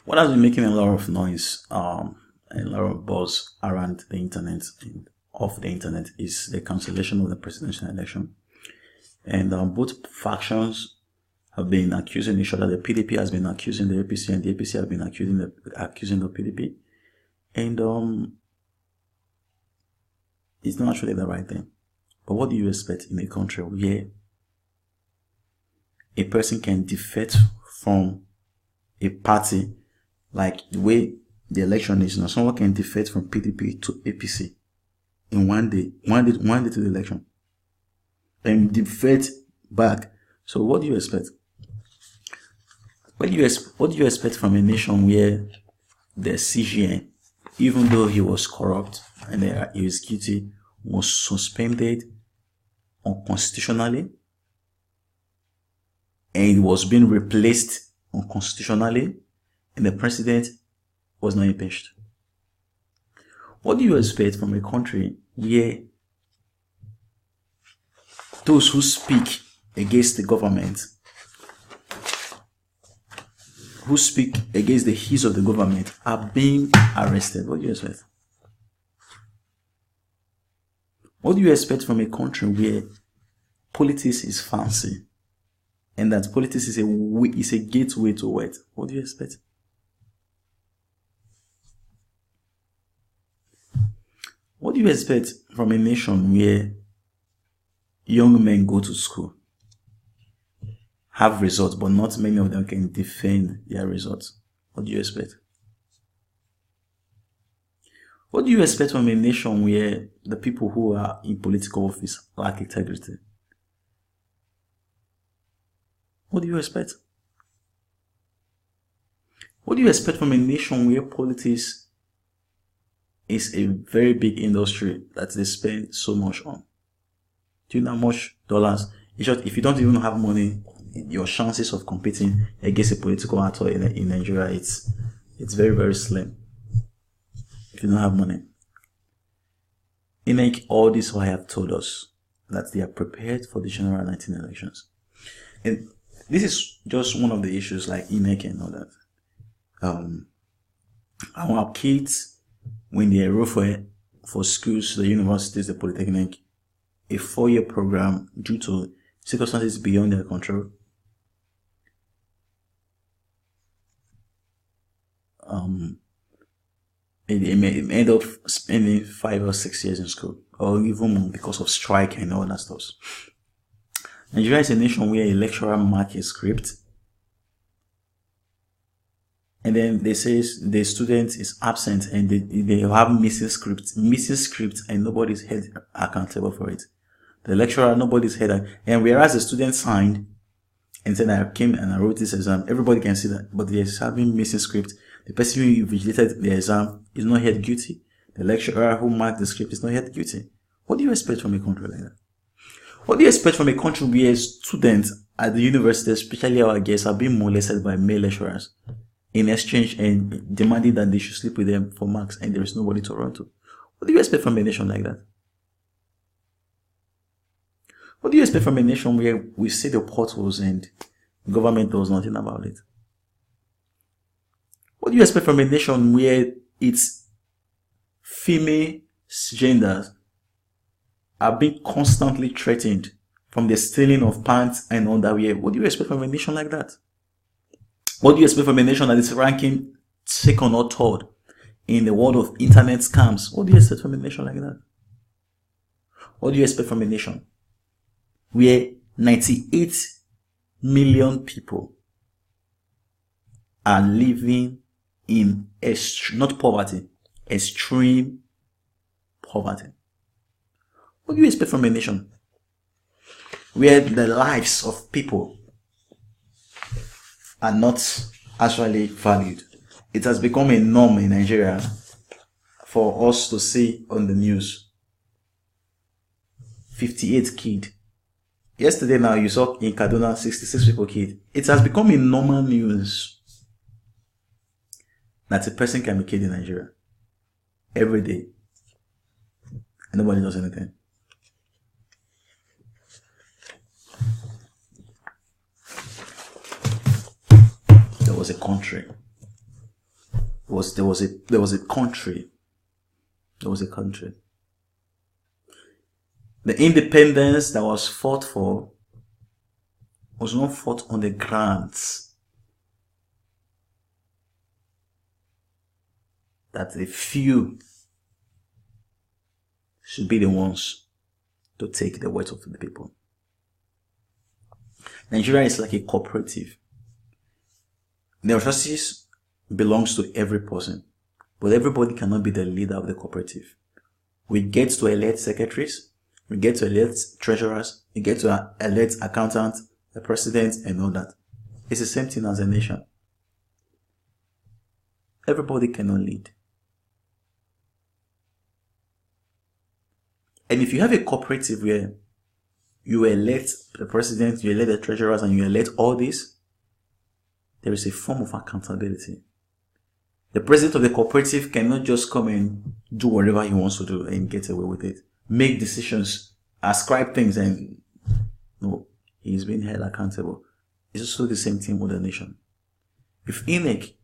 What has been making a lot of noise, a lot of buzz around the internet and off the internet is the cancellation of the presidential election. And both factions have been accusing each other. The PDP has been accusing the APC, and the APC have been accusing the PDP. And it's not actually the right thing. But what do you expect in a country where a person can defect from a party, like the way the election is now? Someone can defect from PDP to APC in one day to the election, and defect back. So what do you expect? What do you expect from a nation where the CGN, even though he was corrupt and he was guilty, was suspended unconstitutionally and was being replaced unconstitutionally, and the president was not impeached? What do you expect from a country where those who speak against the government, who speak against the his of the government, are being arrested? What do you expect? What do you expect from a country where politics is fancy and that politics is a gateway to wealth? What do you expect? What do you expect from a nation where young men go to school, have results, but not many of them can defend their results? What do you expect? What do you expect from a nation where the people who are in political office lack integrity? What do you expect? What do you expect from a nation where politics is a very big industry that they spend so much on? Do you know how much dollars? In short, if you don't even have money, your chances of competing against a political actor in Nigeria, it's very, very slim. If you don't have money. Inec, all this why have told us that they are prepared for the General 19 elections. And this is just one of the issues, like Inec and all that. Our kids, when they enroll for schools, the universities, the polytechnic, a 4-year program due to circumstances beyond their control, they may end up spending 5 or 6 years in school, or even more because of strike and all that stuff. Nigeria is a nation where a lecturer marks a script, and then they say the student is absent, and they have missing scripts, and nobody's held accountable for it. The lecturer, nobody's held, and whereas the student signed and said, I came and I wrote this exam, everybody can see that, but they're having missing script. The person who invigilated the exam is not held guilty. The lecturer who marked the script is not held guilty. What do you expect from a country like that? What do you expect from a country where students at the university, especially our guests, are being molested by male lecturers in exchange and demanding that they should sleep with them for marks, and there is nobody to run to? What do you expect from a nation like that? What do you expect from a nation where we see the potholes and the government does nothing about it? What do you expect from a nation where its female genders are being constantly threatened from the stealing of pants and underwear? What do you expect from a nation like that? What do you expect from a nation that is ranking second or third in the world of internet scams? What do you expect from a nation like that? What do you expect from a nation where 98 million people are living in not poverty, extreme poverty? What do you expect from a nation where the lives of people are not actually valued? It has become a norm in Nigeria for us to see on the news 58 killed. Yesterday now you saw in Kaduna 66 people killed. It has become a normal news that a person can be killed in Nigeria every day and nobody does anything. There was a country there was a country. There was a country. The independence that was fought for was not fought on the grounds that a few should be the ones to take the weight of the people. Nigeria is like a cooperative. The resources belongs to every person, but everybody cannot be the leader of the cooperative. We get to elect secretaries, we get to elect treasurers, we get to elect accountants, the president, and all that. It's the same thing as a nation. Everybody cannot lead. And if you have a cooperative where you elect the president, you elect the treasurers, and you elect all this, there is a form of accountability. The president of the cooperative cannot just come and do whatever he wants to do and get away with it. Make decisions, ascribe things, and no, he is being held accountable. It's also the same thing with the nation. If Inec,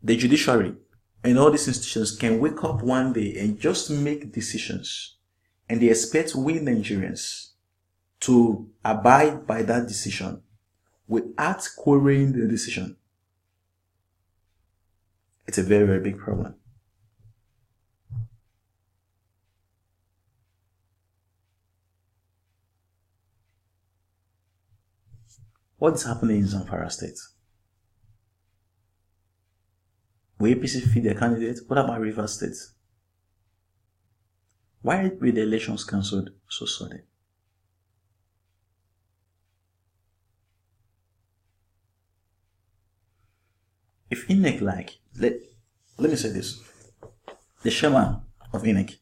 the judiciary, and all these institutions can wake up one day and just make decisions, and they expect we Nigerians to abide by that decision without querying the decision, it's a very, very big problem. What is happening in Zamfara State? Will APC feed their candidate? What about Rivers State? Why were the elections cancelled so sudden? If Inec let me say this, the chairman of Inec,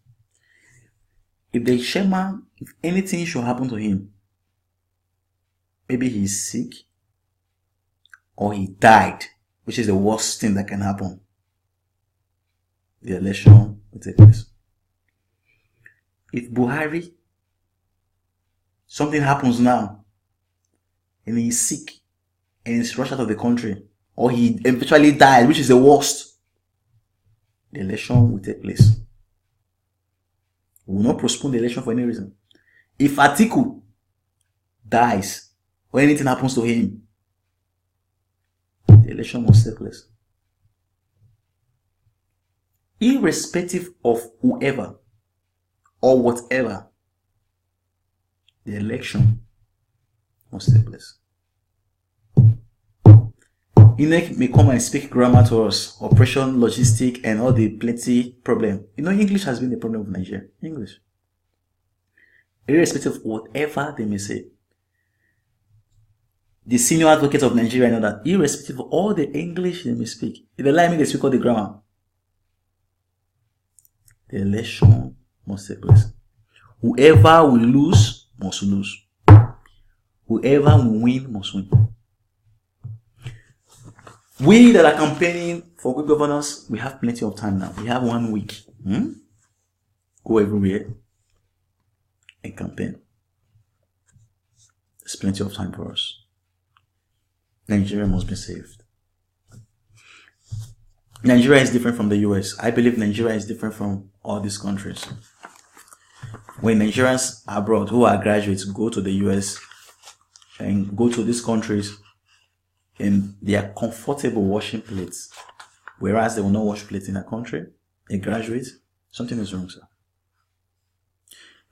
if anything should happen to him, maybe he's sick or he died, which is the worst thing that can happen, the election will take place. If Buhari, something happens now, and he's sick, and he's rushed out of the country, or he eventually died, which is the worst, the election will take place. We will not postpone the election for any reason. If Atiku dies, or anything happens to him, the election must take place. Irrespective of whoever or whatever, the election must take place. Inec may come and speak grammar to us, operation, logistic, and all the plenty problem. You know, English has been the problem of Nigeria. English. Irrespective of whatever they may say. The senior advocate of Nigeria know that irrespective of all the English they may speak, if they lie me, they speak all the grammar. The election must take place. Whoever will lose must lose. Whoever will win must win. We that are campaigning for good governance, we have plenty of time now. We have 1 week. Go everywhere and campaign. There's plenty of time for us. Nigeria must be saved. Nigeria is different from the US. I believe Nigeria is different from all these countries. When Nigerians abroad who are graduates go to the US and go to these countries, and they are comfortable washing plates, whereas they will not wash plates in a country, a graduate, something is wrong, sir.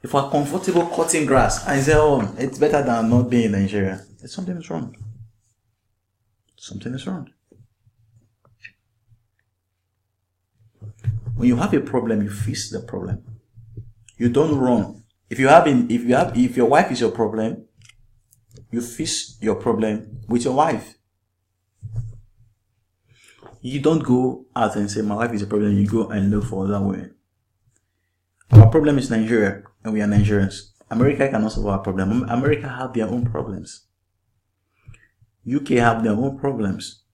If we're comfortable cutting grass, I say, oh, it's better than not being in Nigeria, something is wrong. Something is wrong. When you have a problem, you fix the problem. You don't run. If your wife is your problem, you fix your problem with your wife. You don't go out and say, my wife is a problem. You go and look for other women. Our problem is Nigeria, and we are Nigerians. America cannot solve our problem. America have their own problems. UK have their own problems.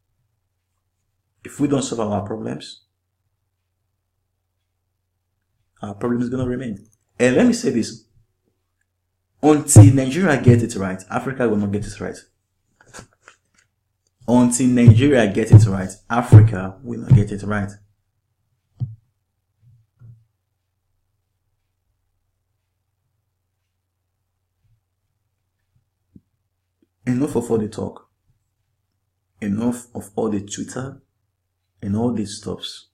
If we don't solve our problem is going to remain. And let me say this. Until Nigeria gets it right, Africa will not get it right. until Nigeria get it right, Africa will not get it right. Enough of all the talk. Enough of all the Twitter and all these stuffs.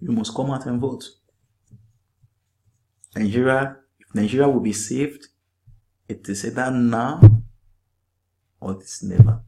You must come out and vote. Nigeria, if Nigeria will be saved, it is either now or it's never.